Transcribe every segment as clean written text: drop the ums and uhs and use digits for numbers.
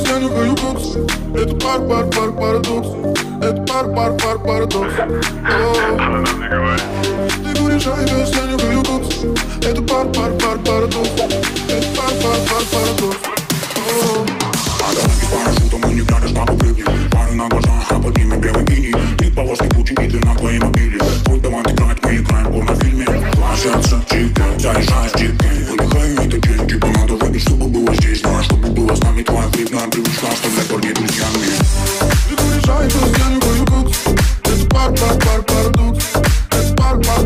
Я нюхаю кокс. Это парадокс. Это парадокс. Ты говоришь, я нюхаю кокс. Это парадокс. Это парадокс. А дороги с парашютом и не глядя, папа прыгнет. Пары на глазах, а под ними белый мини. Три полоски пути, и ты на твоей мобиле. Пусть давай играть, мы играем в порнофильме. Ложатся чики, заезжаешь чики. Выдыхай это деньги, типа надо выпить, чтобы было здесь. Знаю, чтобы было с нами твоя вредная привычка, оставлять парней друзьями. Ты говоришь, я нюхаю кокс. Это парадокс. Это парадокс.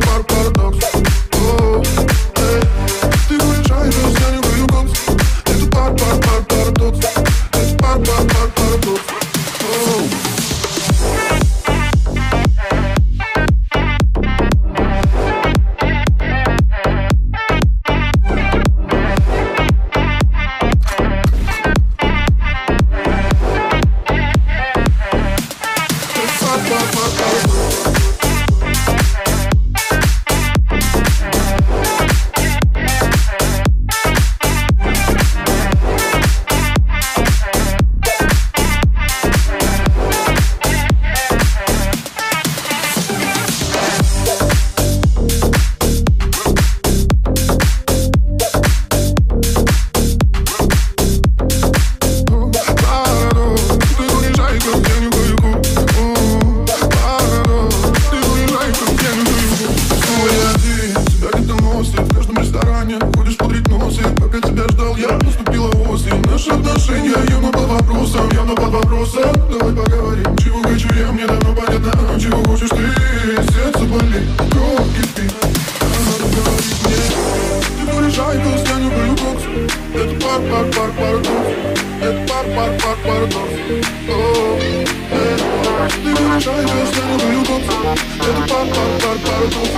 Ты говоришь, я нюхаю кокс. Это парадокс. Это парадокс. Давай поговорим, чего хочу я, мне давно понятно. Чего хочешь ты, сердце болит, кровь кипит. Надо говорить мне. Ты говоришь, я нюхаю кокс. Это парадокс. Это парадокс. Ты говоришь, я нюхаю кокс. Это парадокс. Это парадокс.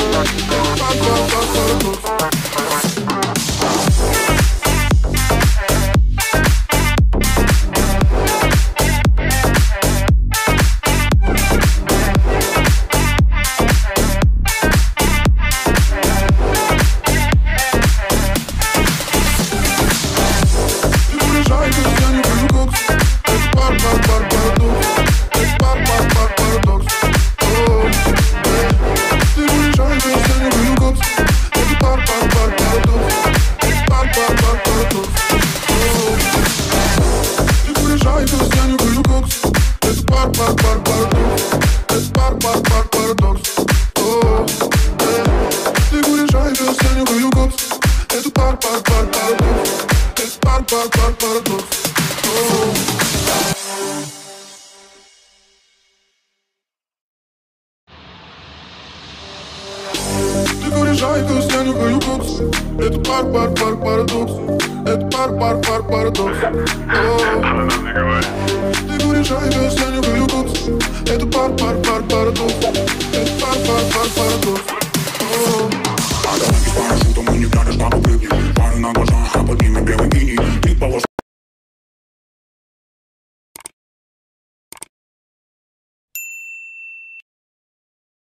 Ты говоришь, я нюхаю кокс. Это парадокс. Это парадокс. Ты говоришь, я нюхаю кокс. Это парадокс. Это парадокс.